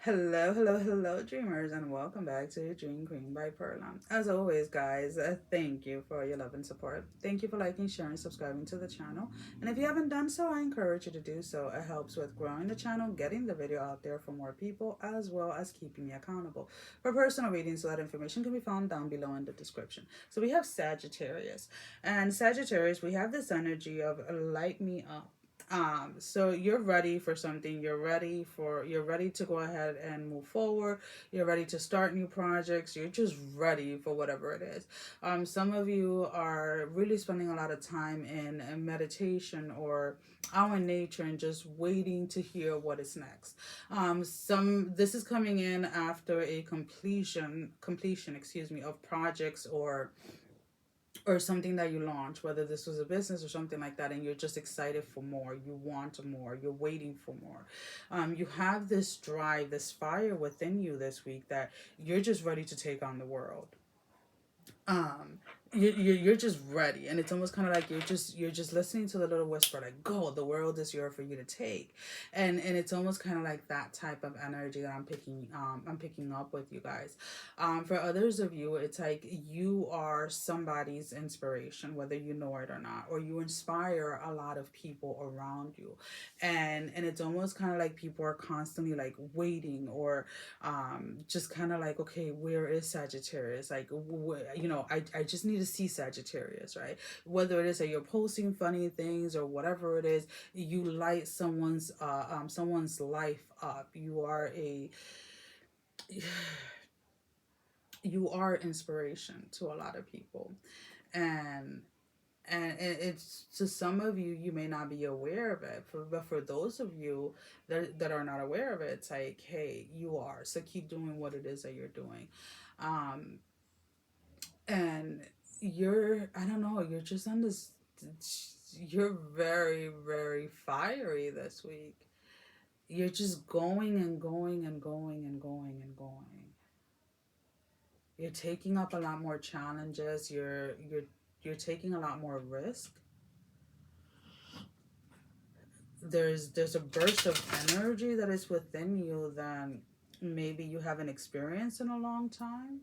Hello, hello, hello, dreamers, and welcome back to Dream Queen by Perla. As always, guys, thank you for your love and support. Thank you for liking, sharing, subscribing to the channel. And if you haven't done so, I encourage you to do so. It helps with growing the channel, getting the video out there for more people, as well as keeping me accountable. For personal readings, so that information can be found down below in the description. So we have Sagittarius. And Sagittarius, we have this energy of light me up. So you're ready for something. You're ready to go ahead and move forward. You're ready to start new projects. You're just ready for whatever it is. Some of you are really spending a lot of time in meditation or out in nature and just waiting to hear what is next. Some This is coming in after a completion, excuse me, of projects or something that you launch, whether this was a business or something like that, and you're just excited for more, you want more, you're waiting for more. You have this drive, this fire within you this week that you're just ready to take on the world. um you're just ready, and it's almost kind of like you're just listening to the little whisper, like, go, the world is yours for you to take. And it's almost kind of like that type of energy that I'm picking up with you guys. For others of you, it's like you are somebody's inspiration, whether you know it or not, or you inspire a lot of people around you. And it's almost kind of like people are constantly like waiting, or just kind of like, okay, where is Sagittarius? Like, I just need to see Sagittarius, right? Whether it is that you're posting funny things or whatever it is, you light someone's life up. You are inspiration to a lot of people. And and it's, to some of you, you may not be aware of it, but for those of you that are not aware of it, it's like, hey, you are, so keep doing what it is that you're doing. um and I don't know, you're just on this, you're very, very fiery this week. You're just going and going and going and going and going. You're taking up a lot more challenges. You're taking a lot more risk. There's a burst of energy that is within you that maybe you haven't experienced in a long time.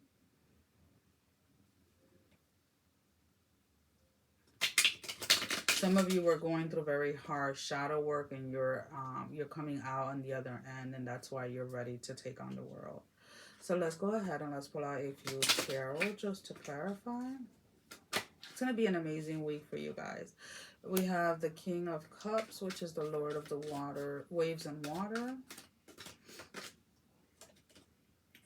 Some of you were going through very hard shadow work, and you're coming out on the other end, and that's why you're ready to take on the world. So let's go ahead and let's pull out a few tarot just to clarify. It's going to be an amazing week for you guys. We have the King of Cups, which is the Lord of the water, waves and water.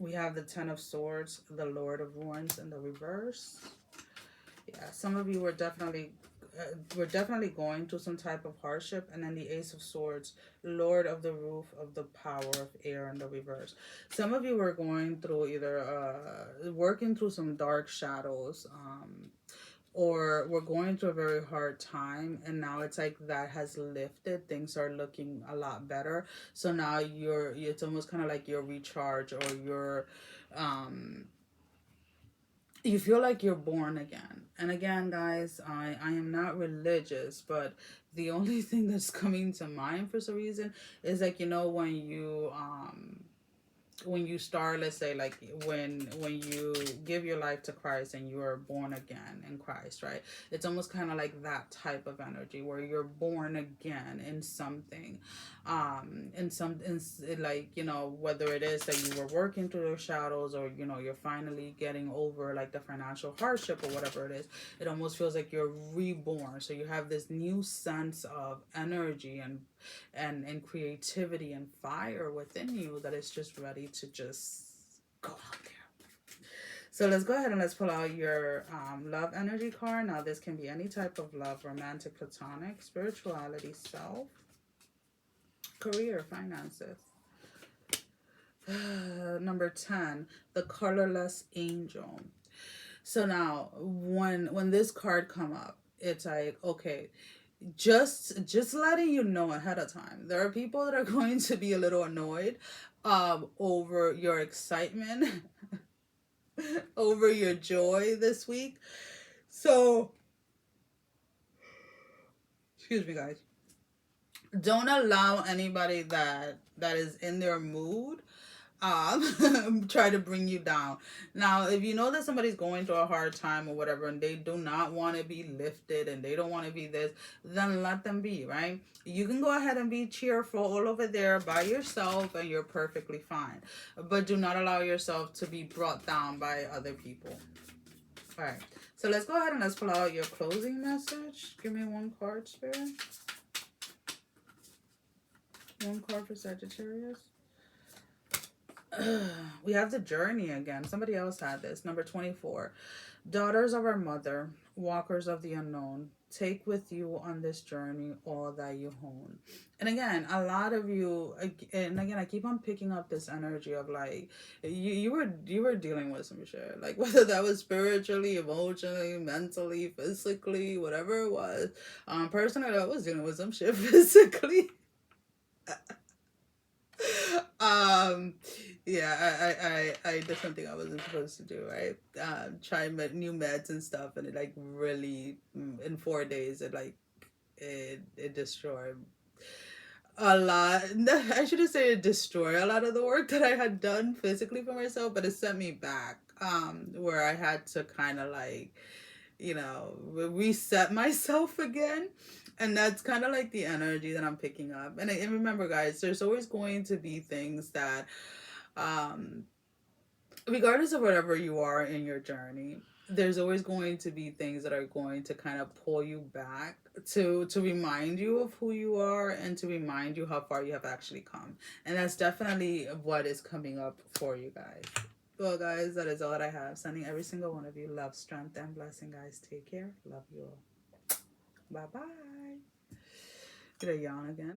We have the Ten of Swords, the Lord of Wands in the reverse. Yeah, some of you were definitely going through some type of hardship. And then the Ace of Swords, Lord of the Roof of the Power of Air in the reverse. Some of you were going through either working through some dark shadows, or we're going through a very hard time, and now it's like that has lifted, things are looking a lot better. So now it's almost kind of like you're recharged, or um you feel like you're born again. And again, guys, I am not religious, but the only thing that's coming to mind for some reason is, like, when you start, let's say, like, when you give your life to Christ and you are born again in Christ, right? It's almost kind of like that type of energy where you're born again in something. Like, whether it is that you were working through those shadows, or you're finally getting over like the financial hardship or whatever it is, it almost feels like you're reborn. So you have this new sense of energy and creativity and fire within you that is just ready to just go out there. So let's go ahead and let's pull out your love energy card. Now, this can be any type of love: romantic, platonic, spirituality, self, career, finances. Number 10, the colorless angel. So now, when this card come up, it's like, okay, just letting you know ahead of time, there are people that are going to be a little annoyed over your excitement, over your joy this week. So, excuse me, guys. Don't allow anybody that is in their mood try to bring you down. Now, if you know that somebody's going through a hard time or whatever, and they do not want to be lifted and they don't want to be this, then let them be, right? You can go ahead and be cheerful all over there by yourself, and you're perfectly fine. But do not allow yourself to be brought down by other people. All right. So let's go ahead and let's pull out your closing message. Give me one card, Spirit. One card for Sagittarius. We have the journey again. Somebody else had this. Number 24. Daughters of our mother, walkers of the unknown, take with you on this journey all that you own. And again, a lot of you, and again, I keep on picking up this energy of like you were dealing with some shit, like whether that was spiritually, emotionally, mentally, physically, whatever it was. Personally, I was dealing with some shit physically. Yeah, I did something I wasn't supposed to do, right? Try new meds and stuff, and it like really in 4 days it destroyed a lot. I shouldn't say it destroyed a lot of the work that I had done physically for myself, but it sent me back where I had to kind of like, you know, reset myself again. And that's kind of like the energy that I'm picking up. And remember, guys, there's always going to be things that, regardless of whatever you are in your journey, there's always going to be things that are going to kind of pull you back to remind you of who you are and to remind you how far you have actually come. And that's definitely what is coming up for you guys. Well, guys, that is all that I have. Sending every single one of you love, strength, and blessing, guys. Take care. Love you all. Bye-bye. Get a yawn again.